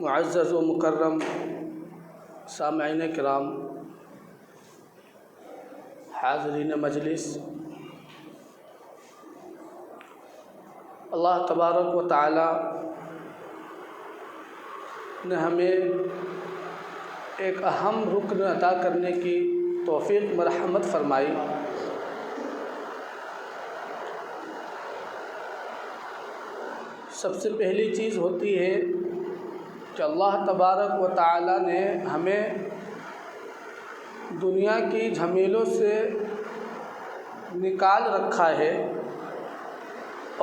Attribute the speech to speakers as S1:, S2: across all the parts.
S1: معزز و مکرم سامعین کرام، حاضرین مجلس، اللہ تبارک و تعالی نے ہمیں ایک اہم رکن ادا کرنے کی توفیق مرحمت فرمائی۔ سب سے پہلی چیز ہوتی ہے کہ اللہ تبارک و تعالی نے ہمیں دنیا کی جھمیلوں سے نکال رکھا ہے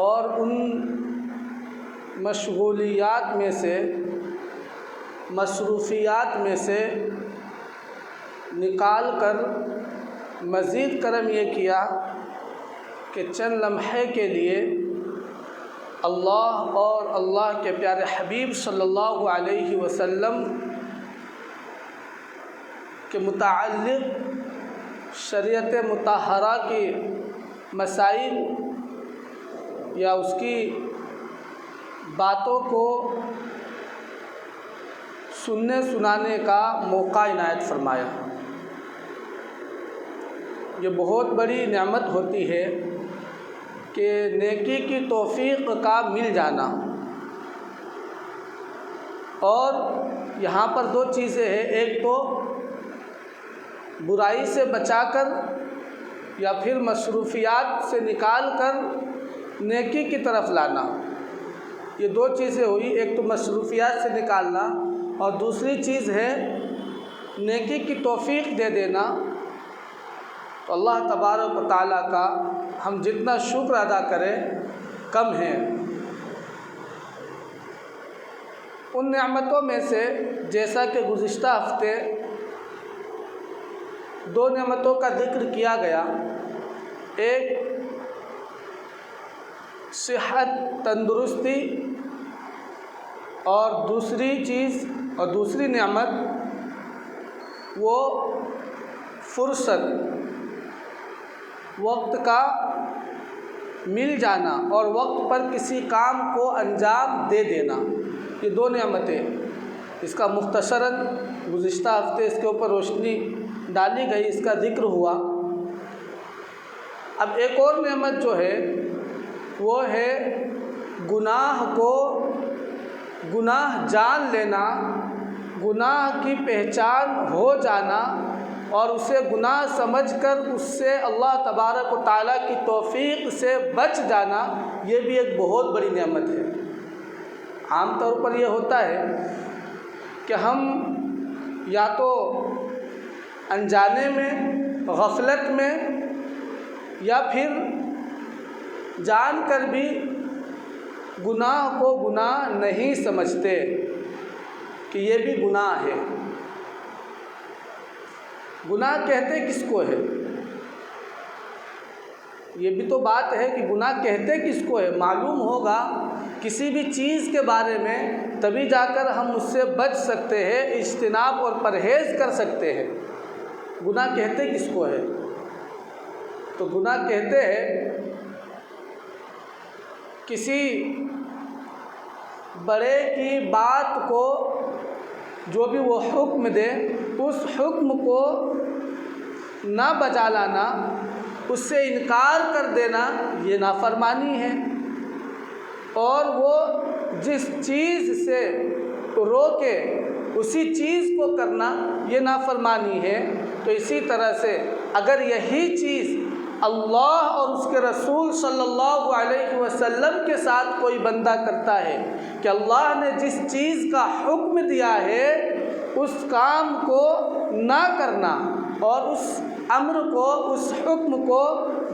S1: اور ان مشغولیات میں سے، مصروفیات میں سے نکال کر مزید کرم یہ کیا کہ چند لمحے کے لیے اللہ اور اللہ کے پیارے حبیب صلی اللہ علیہ وسلم کے متعلق شریعت مطہرہ کی مسائل یا اس کی باتوں کو سننے سنانے کا موقع عنایت فرمایا۔ یہ بہت بڑی نعمت ہوتی ہے کہ نیکی کی توفیق کا مل جانا، اور یہاں پر دو چیزیں ہیں، ایک تو برائی سے بچا کر یا پھر مصروفیات سے نکال کر نیکی کی طرف لانا، یہ دو چیزیں ہوئی، ایک تو مصروفیات سے نکالنا اور دوسری چیز ہے نیکی کی توفیق دے دینا۔ تو اللہ تبارک و تعالیٰ کا ہم جتنا شکر ادا کریں کم ہے۔ ان نعمتوں میں سے جیسا کہ گزشتہ ہفتے دو نعمتوں کا ذکر کیا گیا، ایک صحت تندرستی اور دوسری نعمت وہ فرصت، وقت کا مل جانا اور وقت پر کسی کام کو انجام دے دینا، یہ دو نعمتیں۔ اس کا مختصراً گزشتہ ہفتے اس کے اوپر روشنی ڈالی گئی، اس کا ذکر ہوا۔ اب ایک اور نعمت جو ہے وہ ہے گناہ جان لینا، گناہ کی پہچان ہو جانا اور اسے گناہ سمجھ کر اس سے اللہ تبارک و تعالیٰ کی توفیق سے بچ جانا، یہ بھی ایک بہت بڑی نعمت ہے۔ عام طور پر یہ ہوتا ہے کہ ہم یا تو انجانے میں، غفلت میں، یا پھر جان کر بھی گناہ کو گناہ نہیں سمجھتے کہ یہ بھی گناہ ہے۔ گناہ کہتے کس کو ہے؟ یہ بھی تو بات ہے کہ گناہ کہتے کس کو ہے۔ معلوم ہوگا کسی بھی چیز کے بارے میں، تبھی جا کر ہم اس سے بچ سکتے ہیں، اجتناب اور پرہیز کر سکتے ہیں۔ گناہ کہتے کس کو ہے؟ تو گناہ کہتے ہیں کسی بڑے کی بات کو، جو بھی وہ حکم دے، اس حکم کو نہ بجا لانا، اس سے انکار کر دینا، یہ نافرمانی ہے۔ اور وہ جس چیز سے روکے اسی چیز کو کرنا، یہ نافرمانی ہے۔ تو اسی طرح سے اگر یہی چیز اللہ اور اس کے رسول صلی اللہ علیہ وسلم کے ساتھ کوئی بندہ کرتا ہے کہ اللہ نے جس چیز کا حکم دیا ہے اس کام کو نہ کرنا اور اس امر کو، اس حکم کو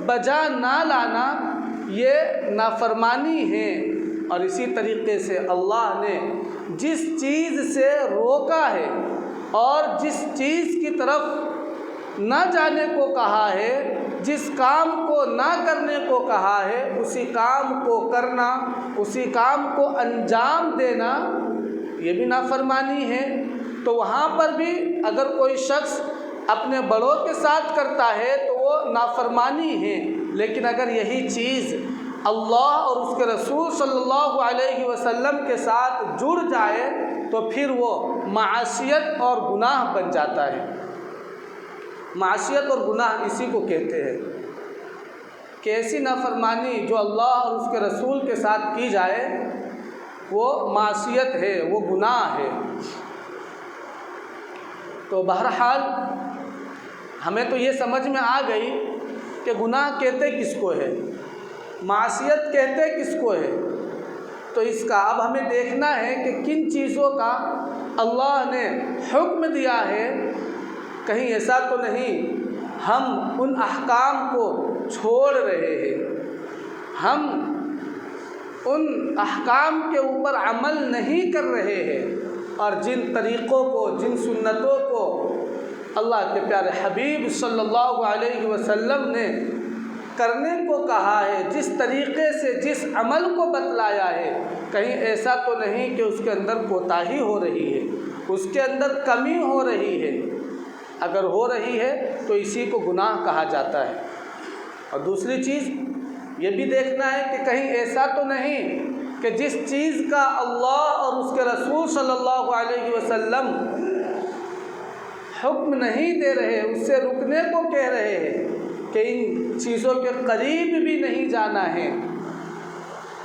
S1: بجا نہ لانا، یہ نافرمانی ہے۔ اور اسی طریقے سے اللہ نے جس چیز سے روکا ہے اور جس چیز کی طرف نہ جانے کو کہا ہے، جس کام کو نہ کرنے کو کہا ہے، اسی کام کو کرنا، اسی کام کو انجام دینا، یہ بھی نافرمانی ہے۔ تو وہاں پر بھی اگر کوئی شخص اپنے بڑوں کے ساتھ کرتا ہے تو وہ نافرمانی ہے، لیکن اگر یہی چیز اللہ اور اس کے رسول صلی اللہ علیہ وسلم کے ساتھ جڑ جائے تو پھر وہ معصیت اور گناہ بن جاتا ہے۔ معصیت اور گناہ اسی کو کہتے ہیں کہ ایسی نافرمانی جو اللہ اور اس کے رسول کے ساتھ کی جائے وہ معصیت ہے، وہ گناہ ہے۔ تو بہرحال ہمیں تو یہ سمجھ میں آ گئی کہ گناہ کہتے کس کو ہے، معصیت کہتے کس کو ہے۔ تو اس کا اب ہمیں دیکھنا ہے کہ کن چیزوں کا اللہ نے حکم دیا ہے، کہیں ایسا تو نہیں ہم ان احکام کو چھوڑ رہے ہیں، ہم ان احکام کے اوپر عمل نہیں کر رہے ہیں، اور جن طریقوں کو، جن سنتوں کو اللہ کے پیارے حبیب صلی اللہ علیہ وسلم نے کرنے کو کہا ہے، جس طریقے سے جس عمل کو بتلایا ہے، کہیں ایسا تو نہیں کہ اس کے اندر کوتاہی ہو رہی ہے، اس کے اندر کمی ہو رہی ہے۔ اگر ہو رہی ہے تو اسی کو گناہ کہا جاتا ہے۔ اور دوسری چیز یہ بھی دیکھنا ہے کہ کہیں ایسا تو نہیں کہ جس چیز کا اللہ اور اس کے رسول صلی اللہ علیہ وسلم حکم نہیں دے رہے، اس سے رکنے کو کہہ رہے ہیں کہ ان چیزوں کے قریب بھی نہیں جانا ہے،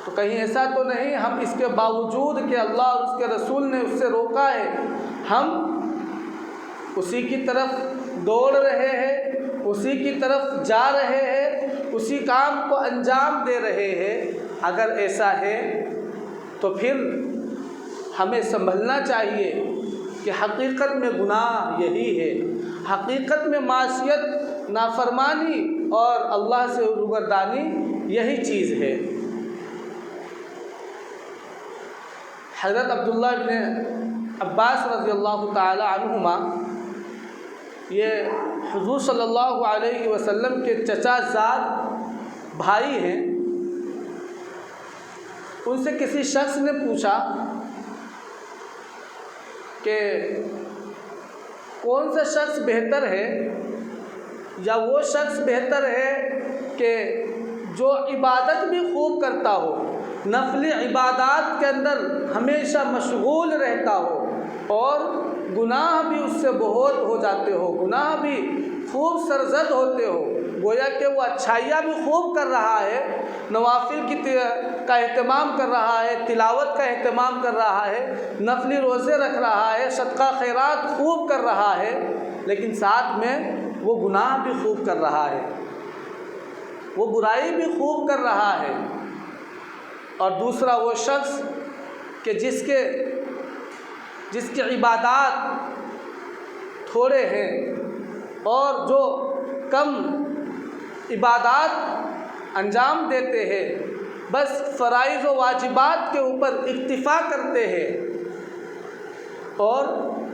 S1: تو کہیں ایسا تو نہیں ہم اس کے باوجود کہ اللہ اور اس کے رسول نے اس سے روکا ہے، ہم اسی کی طرف دوڑ رہے ہیں، اسی کی طرف جا رہے ہیں، اسی کام کو انجام دے رہے ہیں۔ اگر ایسا ہے تو پھر ہمیں سنبھلنا چاہیے کہ حقیقت میں گناہ یہی ہے، حقیقت میں معصیت، نافرمانی اور اللہ سے روگردانی یہی چیز ہے۔ حضرت عبداللہ بن عباس رضی اللہ تعالی عنہما یہ حضور صلی اللہ علیہ وسلم کے چچا زاد بھائی ہیں، ان سے کسی شخص نے پوچھا کہ کون سا شخص بہتر ہے، یا وہ شخص بہتر ہے کہ جو عبادت بھی خوب کرتا ہو، نفلی عبادات کے اندر ہمیشہ مشغول رہتا ہو، اور گناہ بھی اس سے بہت ہو جاتے ہو، گناہ بھی خوب سرزد ہوتے ہو، گویا کہ وہ اچھائیاں بھی خوب کر رہا ہے، نوافل کا اہتمام کر رہا ہے، تلاوت کا اہتمام کر رہا ہے، نفلی روزے رکھ رہا ہے، صدقہ خیرات خوب کر رہا ہے، لیکن ساتھ میں وہ گناہ بھی خوب کر رہا ہے، وہ برائی بھی خوب کر رہا ہے۔ اور دوسرا وہ شخص کہ جس کی عبادات تھوڑے ہیں اور جو کم عبادات انجام دیتے ہیں، بس فرائض و واجبات کے اوپر اکتفا کرتے ہیں، اور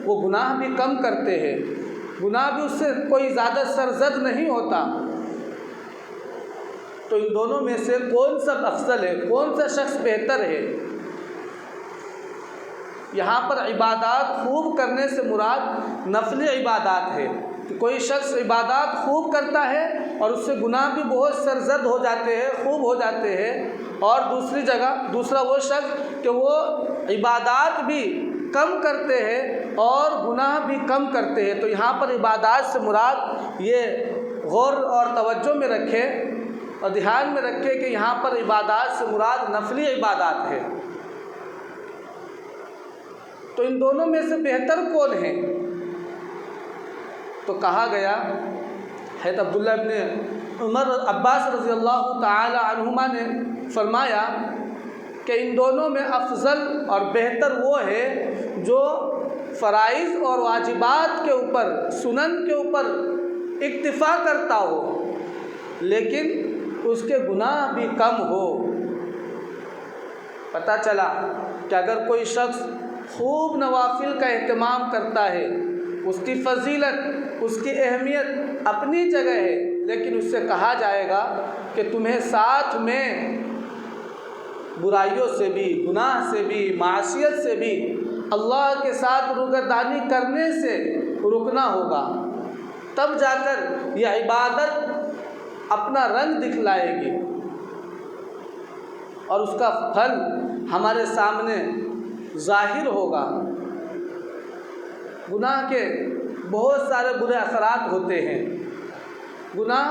S1: وہ گناہ بھی کم کرتے ہیں، گناہ بھی اس سے کوئی زیادہ سرزد نہیں ہوتا۔ تو ان دونوں میں سے کون سا افضل ہے، کون سا شخص بہتر ہے؟ یہاں پر عبادات خوب کرنے سے مراد نفلی عبادات ہے، کہ کوئی شخص عبادات خوب کرتا ہے اور اس سے گناہ بھی بہت سرزد ہو جاتے ہیں، خوب ہو جاتے ہیں، اور دوسری جگہ دوسرا وہ شخص کہ وہ عبادات بھی کم کرتے ہیں اور گناہ بھی کم کرتے ہیں۔ تو یہاں پر عبادات سے مراد یہ غور اور توجہ میں رکھیں اور دھیان میں رکھیں کہ یہاں پر عبادات سے مراد نفلی عبادات ہے۔ تو ان دونوں میں سے بہتر کون ہے؟ تو کہا گیا، حضرت عبداللہ ابن عمر عباس رضی اللہ تعالی عنہما نے فرمایا کہ ان دونوں میں افضل اور بہتر وہ ہے جو فرائض اور واجبات کے اوپر، سنن کے اوپر اکتفا کرتا ہو، لیکن اس کے گناہ بھی کم ہو۔ پتہ چلا کہ اگر کوئی شخص خوب نوافل کا اہتمام کرتا ہے، اس کی فضیلت، اس کی اہمیت اپنی جگہ ہے، لیکن اس سے کہا جائے گا کہ تمہیں ساتھ میں برائیوں سے بھی، گناہ سے بھی، معصیت سے بھی، اللہ کے ساتھ روگردانی کرنے سے رکنا ہوگا، تب جا کر یہ عبادت اپنا رنگ دکھلائے گی۔ اور اس کا پھل ہمارے سامنے ظاہر ہوگا۔ گناہ کے بہت سارے برے اثرات ہوتے ہیں۔ گناہ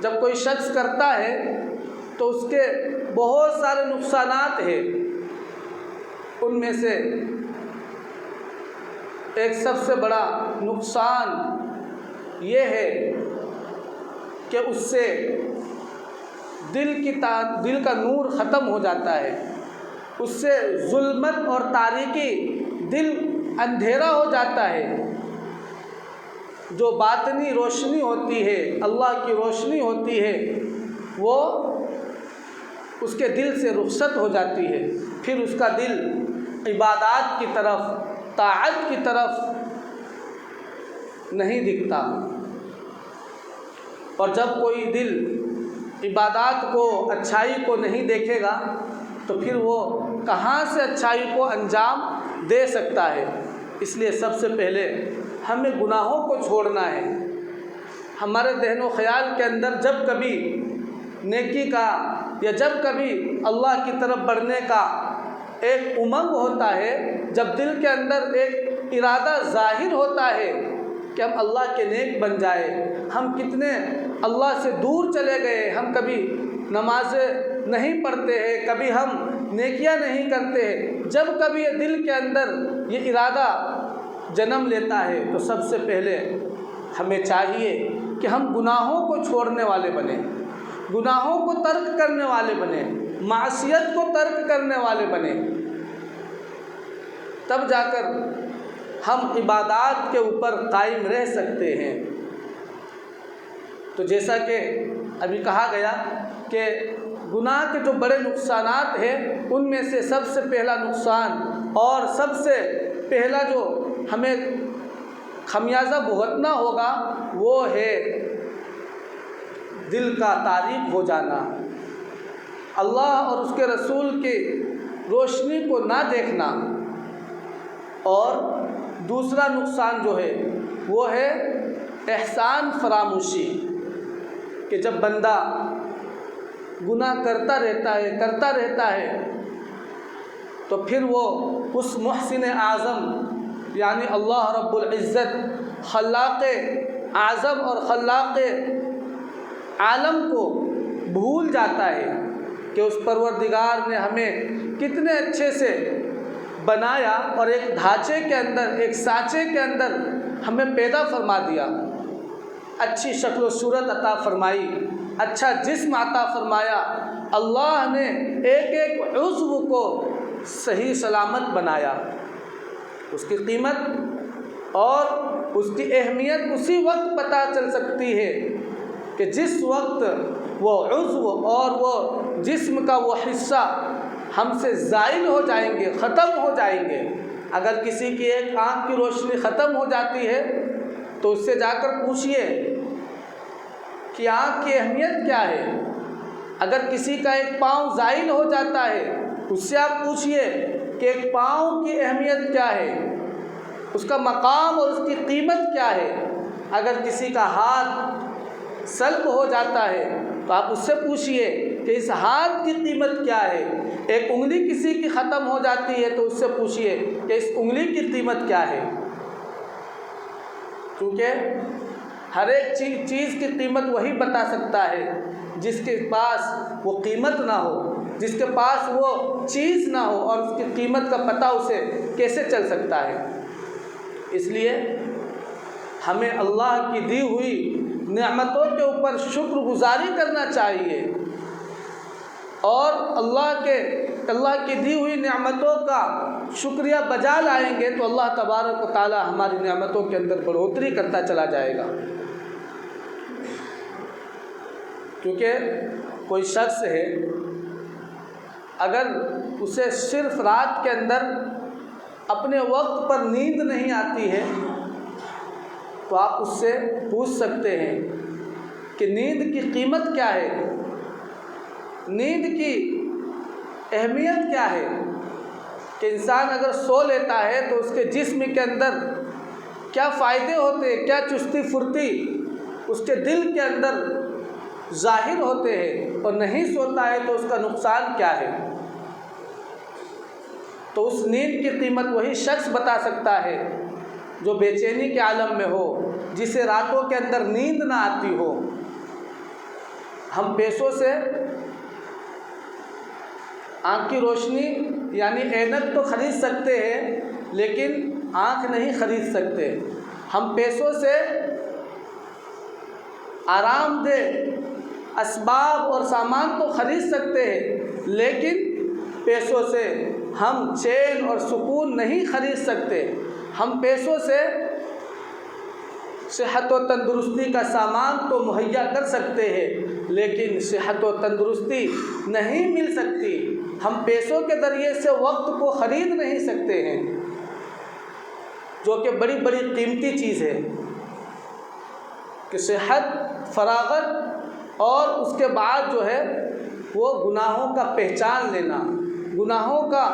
S1: جب کوئی شخص کرتا ہے تو اس کے بہت سارے نقصانات ہیں۔ ان میں سے ایک سب سے بڑا نقصان یہ ہے کہ اس سے دل کا نور ختم ہو جاتا ہے، اس سے ظلمت اور تاریکی، دل اندھیرا ہو جاتا ہے۔ جو باطنی روشنی ہوتی ہے، اللہ کی روشنی ہوتی ہے، وہ اس کے دل سے رخصت ہو جاتی ہے۔ پھر اس کا دل عبادات کی طرف، طاعت کی طرف نہیں دکھتا۔ اور جب کوئی دل عبادات کو، اچھائی کو نہیں دیکھے گا تو پھر وہ کہاں سے اچھائی کو انجام دے سکتا ہے؟ اس لیے سب سے پہلے ہمیں گناہوں کو چھوڑنا ہے۔ ہمارے ذہن و خیال کے اندر جب کبھی نیکی کا یا جب کبھی اللہ کی طرف بڑھنے کا ایک امنگ ہوتا ہے، جب دل کے اندر ایک ارادہ ظاہر ہوتا ہے کہ ہم اللہ کے نیک بن جائے، ہم کتنے اللہ سے دور چلے گئے، ہم کبھی نمازیں نہیں پڑھتے ہیں، کبھی ہم نیکیاں نہیں کرتے ہیں، جب کبھی یہ دل کے اندر یہ ارادہ جنم لیتا ہے تو سب سے پہلے ہمیں چاہیے کہ ہم گناہوں کو چھوڑنے والے بنیں، گناہوں کو ترک کرنے والے بنیں، معصیت کو ترک کرنے والے بنیں۔ تب جا کر ہم عبادات کے اوپر قائم رہ سکتے ہیں۔ تو جیسا کہ ابھی کہا گیا کہ گناہ کے جو بڑے نقصانات ہیں، ان میں سے سب سے پہلا نقصان اور سب سے پہلا جو ہمیں خمیازہ بھگتنا ہوگا وہ ہے دل کا تاریک ہو جانا، اللہ اور اس کے رسول کی روشنی کو نہ دیکھنا۔ اور دوسرا نقصان جو ہے وہ ہے احسان فراموشی، کہ جب بندہ گناہ کرتا رہتا ہے تو پھر وہ اس محسن اعظم یعنی اللہ رب العزت، خلاق اعظم اور خلاق عالم کو بھول جاتا ہے کہ اس پروردگار نے ہمیں کتنے اچھے سے بنایا اور ایک ڈھانچے کے اندر، ایک سانچے کے اندر ہمیں پیدا فرما دیا، اچھی شکل و صورت عطا فرمائی، اچھا جسم عطا فرمایا۔ اللہ نے ایک ایک عضو کو صحیح سلامت بنایا۔ اس کی قیمت اور اس کی اہمیت اسی وقت پتہ چل سکتی ہے کہ جس وقت وہ عضو اور وہ جسم کا وہ حصہ ہم سے زائل ہو جائیں گے، ختم ہو جائیں گے۔ اگر کسی کی ایک آنکھ کی روشنی ختم ہو جاتی ہے تو اس سے جا کر پوچھئے کہ آنکھ کی اہمیت کیا ہے۔ اگر کسی کا ایک پاؤں زائل ہو جاتا ہے اس سے آپ پوچھئے کہ ایک پاؤں کی اہمیت کیا ہے، اس کا مقام اور اس کی قیمت کیا ہے۔ اگر کسی کا ہاتھ سلب ہو جاتا ہے تو آپ اس سے پوچھئے کہ اس ہاتھ کی قیمت کیا ہے۔ ایک انگلی کسی کی ختم ہو جاتی ہے تو اس سے پوچھئے کہ اس انگلی کی قیمت کیا ہے۔ کیونکہ ہر ایک چیز کی قیمت وہی بتا سکتا ہے جس کے پاس وہ قیمت نہ ہو، جس کے پاس وہ چیز نہ ہو، اور اس کی قیمت کا پتہ اسے کیسے چل سکتا ہے۔ اس لیے ہمیں اللہ کی دی ہوئی نعمتوں کے اوپر شکر گزاری کرنا چاہیے، اور اللہ کی دی ہوئی نعمتوں کا شکریہ بجا لائیں گے تو اللہ تبارک و تعالی ہماری نعمتوں کے اندر بڑھوتری کرتا چلا جائے گا۔ کیونکہ کوئی شخص ہے، اگر اسے صرف رات کے اندر اپنے وقت پر نیند نہیں آتی ہے تو آپ اس سے پوچھ سکتے ہیں کہ نیند کی قیمت کیا ہے، نیند کی اہمیت کیا ہے، کہ انسان اگر سو لیتا ہے تو اس کے جسم کے اندر کیا فائدے ہوتے ہیں، کیا چستی پھرتی اس کے دل کے اندر ظاہر ہوتے ہیں اور نہیں سوتا ہے تو اس کا نقصان کیا ہے؟ تو اس نیند کی قیمت وہی شخص بتا سکتا ہے جو بے چینی کے عالم میں ہو، جسے راتوں کے اندر نیند نہ آتی ہو۔ ہم پیسوں سے آنکھ کی روشنی یعنی اینک تو خرید سکتے ہیں لیکن آنکھ نہیں خرید سکتے۔ ہم پیسوں سے آرام دہ اسباب اور سامان تو خرید سکتے ہیں لیکن پیسوں سے ہم چین اور سکون نہیں خرید سکتے۔ ہم پیسوں سے صحت و تندرستی کا سامان تو مہیا کر سکتے ہیں لیکن صحت و تندرستی نہیں مل سکتی۔ ہم پیسوں کے ذریعے سے وقت کو خرید نہیں سکتے ہیں، جو کہ بڑی بڑی قیمتی چیز ہے کہ صحت، فراغت اور اس کے بعد جو ہے وہ گناہوں کا پہچان لینا، گناہوں کا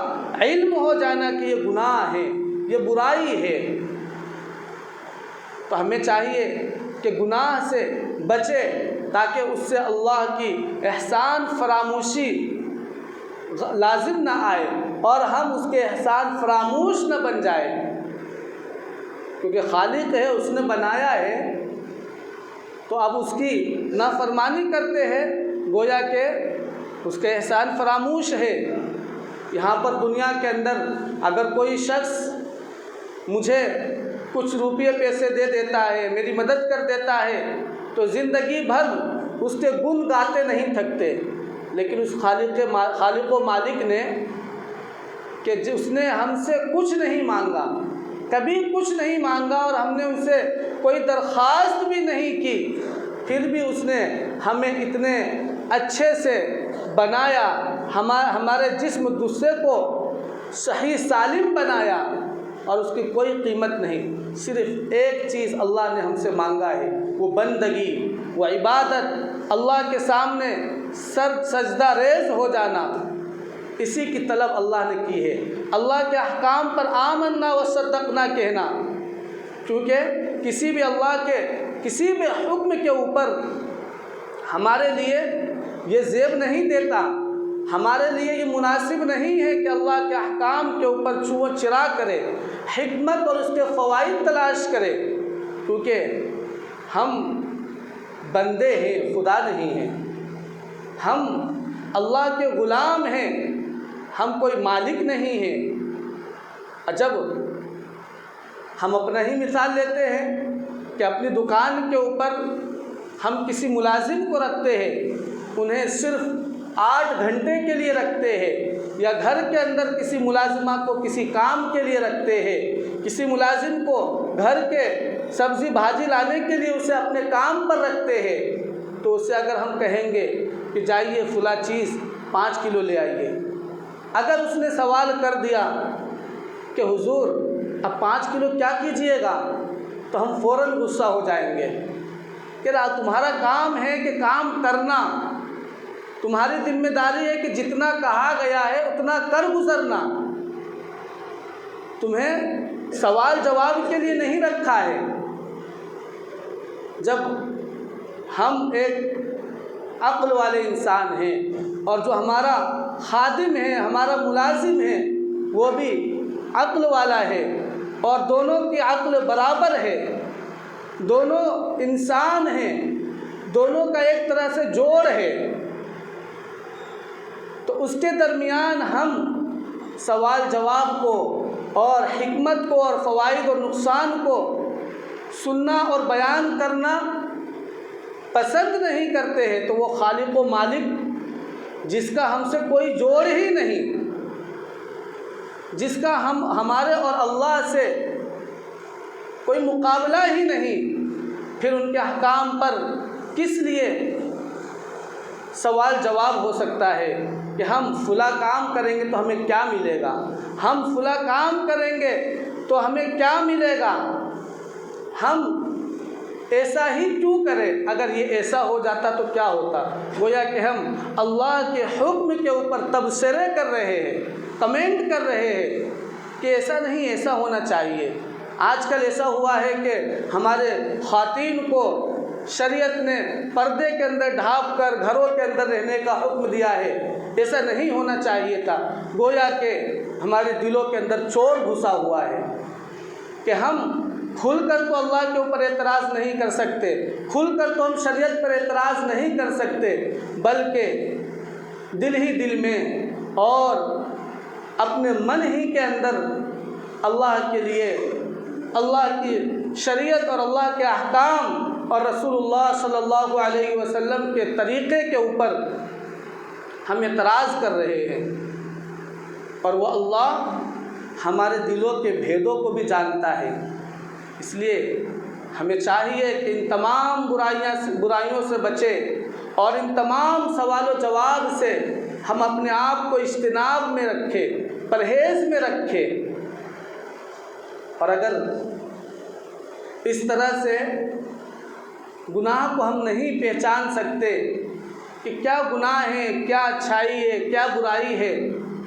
S1: علم ہو جانا کہ یہ گناہ ہے، یہ برائی ہے۔ تو ہمیں چاہیے کہ گناہ سے بچے تاکہ اس سے اللہ کی احسان فراموشی لازم نہ آئے اور ہم اس کے احسان فراموش نہ بن جائے، کیونکہ خالق ہے، اس نے بنایا ہے، تو اب اس کی نافرمانی کرتے ہیں گویا کہ اس کے احسان فراموش ہے۔ یہاں پر دنیا کے اندر اگر کوئی شخص مجھے کچھ روپیے پیسے دے دیتا ہے، میری مدد کر دیتا ہے، تو زندگی بھر اس کے گن گاتے نہیں تھکتے، لیکن اس خالق و مالک نے کہ اس نے ہم سے کچھ نہیں مانگا، کبھی کچھ نہیں مانگا اور ہم نے ان سے کوئی درخواست بھی نہیں کی، پھر بھی اس نے ہمیں اتنے اچھے سے بنایا، ہمارے جسم دوسرے کو صحیح سالم بنایا اور اس کی کوئی قیمت نہیں۔ صرف ایک چیز اللہ نے ہم سے مانگا ہے، وہ بندگی، وہ عبادت، اللہ کے سامنے سر سجدہ ریز ہو جانا، اسی کی طلب اللہ نے کی ہے۔ اللہ کے احکام پر آمنا و صدقنا کہنا، کیونکہ کسی بھی اللہ کے کسی بھی حکم کے اوپر ہمارے لیے یہ زیب نہیں دیتا، ہمارے لیے یہ مناسب نہیں ہے کہ اللہ کے احکام کے اوپر چھو و چرا کرے، حکمت اور اس کے فوائد تلاش کرے، کیونکہ ہم بندے ہیں، خدا نہیں ہیں، ہم اللہ کے غلام ہیں، ہم کوئی مالک نہیں ہیں۔ جب ہم اپنا ہی مثال لیتے ہیں کہ اپنی دکان کے اوپر ہم کسی ملازم کو رکھتے ہیں، انہیں صرف 8 گھنٹے کے لیے رکھتے ہیں، یا گھر کے اندر کسی ملازمہ کو کسی کام کے لیے رکھتے ہیں، کسی ملازم کو گھر کے سبزی بھاجی لانے کے لیے اسے اپنے کام پر رکھتے ہیں، تو اسے اگر ہم کہیں گے کہ جائیے فلاں چیز 5 کلو لے آئیے، اگر اس نے سوال کر دیا کہ حضور اب 5 کلو کیا کیجئے گا، تو ہم فوراً غصہ ہو جائیں گے کہ تمہارا کام ہے کہ کام کرنا، تمہاری ذمہ داری ہے کہ جتنا کہا گیا ہے اتنا کر گزرنا، تمہیں سوال جواب کے لیے نہیں رکھا ہے۔ جب ہم ایک عقل والے انسان ہیں اور جو ہمارا خادم ہے، ہمارا ملازم ہے، وہ بھی عقل والا ہے اور دونوں کی عقل برابر ہے، دونوں انسان ہیں، دونوں کا ایک طرح سے جوڑ ہے، تو اس کے درمیان ہم سوال جواب کو اور حکمت کو اور فوائد اور نقصان کو سننا اور بیان کرنا پسند نہیں کرتے ہیں، تو وہ خالق و مالک جس کا ہم سے کوئی جوڑ ہی نہیں، جس کا ہمارے اور اللہ سے کوئی مقابلہ ہی نہیں، پھر ان کے احکام پر کس لیے سوال جواب ہو سکتا ہے کہ ہم فلاں کام کریں گے تو ہمیں کیا ملے گا، ہم فلاں کام کریں گے تو ہمیں کیا ملے گا، ہم ایسا ہی کیوں کریں، اگر یہ ایسا ہو جاتا تو کیا ہوتا۔ گویا کہ ہم اللہ کے حکم کے اوپر تبصرے کر رہے ہیں، کمنٹ کر رہے ہیں کہ ایسا نہیں، ایسا ہونا چاہیے۔ آج کل ایسا ہوا ہے کہ ہمارے خواتین کو شریعت نے پردے کے اندر ڈھانپ کر گھروں کے اندر رہنے کا حکم دیا ہے، ایسا نہیں ہونا چاہیے تھا۔ گویا کہ ہمارے دلوں کے اندر چور گھسا ہوا ہے کہ ہم کھل کر تو اللہ کے اوپر اعتراض نہیں کر سکتے، کھل کر تو ہم شریعت پر اعتراض نہیں کر سکتے، بلکہ دل ہی دل میں اور اپنے من ہی کے اندر اللہ کے لیے، اللہ کی شریعت اور اللہ کے احکام اور رسول اللہ صلی اللہ علیہ وسلم کے طریقے کے اوپر ہم اعتراض کر رہے ہیں، اور وہ اللہ ہمارے دلوں کے بھیدوں کو بھی جانتا ہے۔ اس لیے ہمیں چاہیے کہ ان تمام برائیوں سے بچیں اور ان تمام سوال و جواب سے ہم اپنے آپ کو اجتناب میں رکھیں، پرہیز میں رکھیں۔ اور اگر اس طرح سے گناہ کو ہم نہیں پہچان سکتے کہ کیا گناہ ہے، کیا اچھائی ہے، کیا برائی ہے،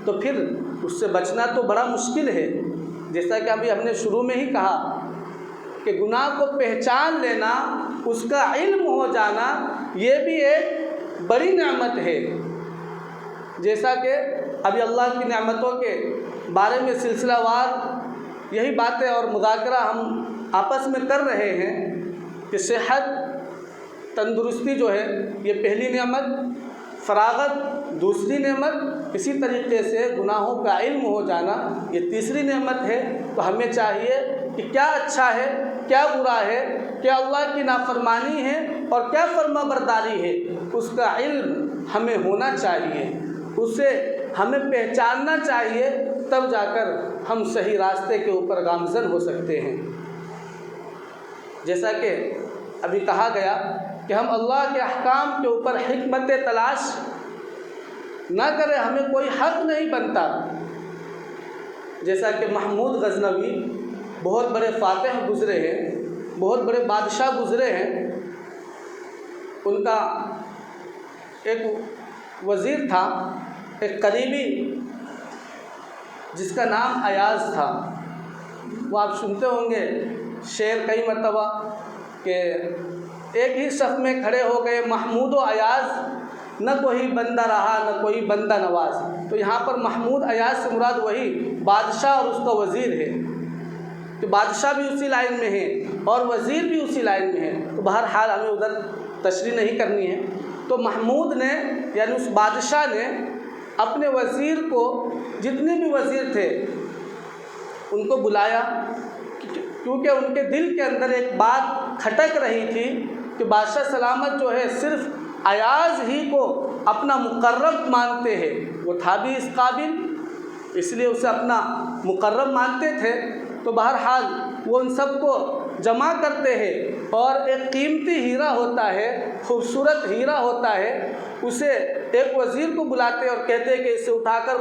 S1: تو پھر اس سے بچنا تو بڑا مشکل ہے۔ جیسا کہ ابھی ہم نے شروع میں ہی کہا کہ گناہ کو پہچان لینا، اس کا علم ہو جانا، یہ بھی ایک بڑی نعمت ہے۔ جیسا کہ ابھی اللہ کی نعمتوں کے بارے میں سلسلہ وار یہی باتیں اور مذاکرہ ہم آپس میں کر رہے ہیں کہ صحت، تندرستی جو ہے یہ پہلی نعمت، فراغت دوسری نعمت، اسی طریقے سے گناہوں کا علم ہو جانا یہ تیسری نعمت ہے۔ تو ہمیں چاہیے کہ کیا اچھا ہے، کیا برا ہے، کیا اللہ کی نافرمانی ہے اور کیا فرما برداری ہے، اس کا علم ہمیں ہونا چاہیے، اسے ہمیں پہچاننا چاہیے، تب جا کر ہم صحیح راستے کے اوپر گامزن ہو سکتے ہیں۔ جیسا کہ ابھی کہا گیا کہ ہم اللہ کے احکام کے اوپر حکمت تلاش نہ کریں، ہمیں کوئی حق نہیں بنتا۔ جیسا کہ محمود غزنوی بہت بڑے فاتح گزرے ہیں، بہت بڑے بادشاہ گزرے ہیں، ان کا ایک وزیر تھا، ایک قریبی، جس کا نام ایاز تھا۔ وہ آپ سنتے ہوں گے شعر کئی مرتبہ کہ ایک ہی صف میں کھڑے ہو گئے محمود و ایاز، نہ کوئی بندہ رہا نہ کوئی بندہ نواز۔ تو یہاں پر محمود ایاز سے مراد وہی بادشاہ اور اس کا وزیر ہے، کہ بادشاہ بھی اسی لائن میں ہے اور وزیر بھی اسی لائن میں ہے۔ تو بہرحال ہمیں ادھر تشریح نہیں کرنی ہے۔ تو محمود نے یعنی اس بادشاہ نے اپنے وزیر کو، جتنے بھی وزیر تھے ان کو بلایا، کیونکہ ان کے دل کے اندر ایک بات کھٹک رہی تھی کہ بادشاہ سلامت جو ہے صرف ایاز ہی کو اپنا مقرب مانتے ہیں، وہ تھا بھی اس قابل، اس لیے اسے اپنا مقرب مانتے تھے۔ تو بہرحال وہ ان سب کو جمع کرتے ہیں اور ایک قیمتی ہیرا ہوتا ہے، خوبصورت ہیرا ہوتا ہے، اسے ایک وزیر کو بلاتے اور کہتے ہیں کہ اسے اٹھا کر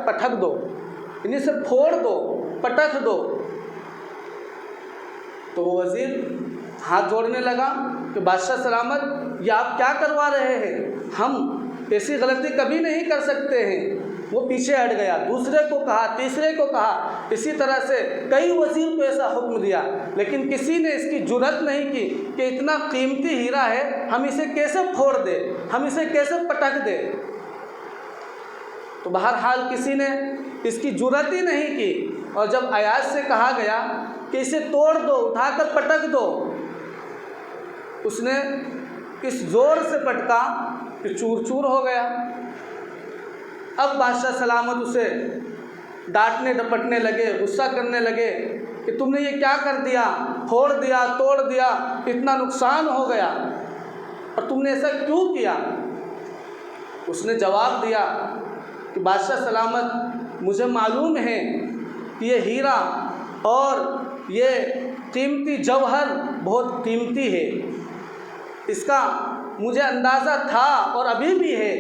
S1: پٹک دو، یعنی اسے پھوڑ دو، پٹک دو۔ تو وہ وزیر ہاتھ جوڑنے لگا کہ بادشاہ سلامت یہ آپ کیا کروا رہے ہیں، ہم ایسی غلطی کبھی نہیں کر سکتے ہیں۔ وہ پیچھے ہٹ گیا، دوسرے کو کہا، تیسرے کو کہا، اسی طرح سے کئی وزیر کو ایسا حکم دیا، لیکن کسی نے اس کی جرأت نہیں کی کہ اتنا قیمتی ہیرا ہے، ہم اسے کیسے پھوڑ دیں، ہم اسے کیسے پٹک دیں۔ تو بہرحال کسی نے اس کی جرأت ہی نہیں کی، اور جب ایاز سے کہا گیا کہ اسے توڑ دو، اٹھا کر پٹک دو، اس نے اس زور سے پٹکا کہ چور چور ہو گیا۔ اب بادشاہ سلامت اسے ڈانٹنے ڈپٹنے لگے، غصہ کرنے لگے کہ تم نے یہ کیا کر دیا، پھوڑ دیا، توڑ دیا، اتنا نقصان ہو گیا، اور تم نے ایسا کیوں کیا؟ اس نے جواب دیا کہ بادشاہ سلامت مجھے معلوم ہے کہ یہ ہیرا اور یہ قیمتی جوہر بہت قیمتی ہے، اس کا مجھے اندازہ تھا اور ابھی بھی ہے،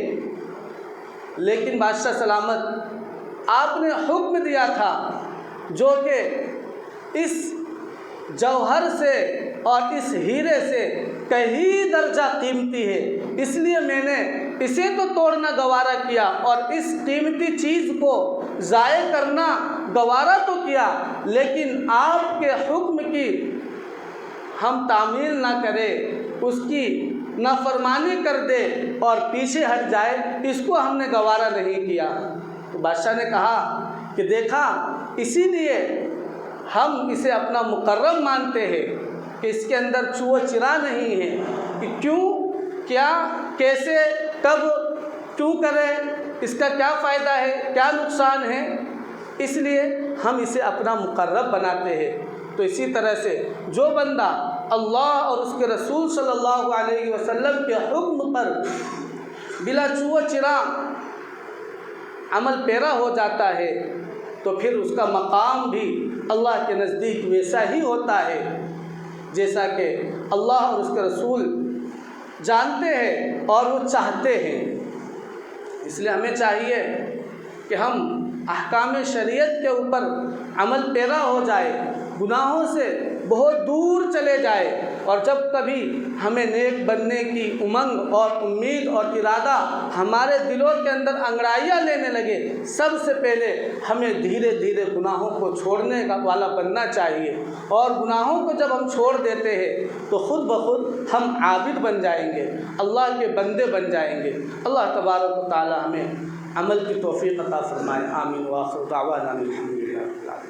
S1: لیکن بادشاہ سلامت آپ نے حکم دیا تھا جو کہ اس جوہر سے اور اس ہیرے سے کئی درجہ قیمتی ہے، اس لیے میں نے اسے تو توڑنا گوارا کیا اور اس قیمتی چیز کو ضائع کرنا گوارا تو کیا، لیکن آپ کے حکم کی ہم تعمیل نہ کریں، اس کی نافرمانی کر دے اور پیچھے ہٹ جائے، اس کو ہم نے گوارا نہیں کیا۔ تو بادشاہ نے کہا کہ دیکھا، اسی لیے ہم اسے اپنا مقرب مانتے ہیں کہ اس کے اندر چو چرا نہیں ہے، کہ کیوں، کیا، کیسے، کب، کیوں کریں، اس کا کیا فائدہ ہے، کیا نقصان ہے، اس لیے ہم اسے اپنا مقرب بناتے ہیں۔ تو اسی طرح سے جو بندہ اللہ اور اس کے رسول صلی اللہ علیہ وسلم کے حکم پر بلا چو چرا عمل پیرا ہو جاتا ہے تو پھر اس کا مقام بھی اللہ کے نزدیک ویسا ہی ہوتا ہے جیسا کہ اللہ اور اس کے رسول جانتے ہیں اور وہ چاہتے ہیں۔ اس لیے ہمیں چاہیے کہ ہم احکام شریعت کے اوپر عمل پیرا ہو جائے، گناہوں سے بہت دور چلے جائے، اور جب کبھی ہمیں نیک بننے کی امنگ اور امید اور ارادہ ہمارے دلوں کے اندر انگڑائیاں لینے لگے، سب سے پہلے ہمیں دھیرے دھیرے گناہوں کو چھوڑنے کا والا بننا چاہیے، اور گناہوں کو جب ہم چھوڑ دیتے ہیں تو خود بخود ہم عابد بن جائیں گے، اللہ کے بندے بن جائیں گے۔ اللہ تبارک و تعالی ہمیں عمل کی توفیق عطا فرمائے، آمین۔ وآخر دعوانا الحمدللہ۔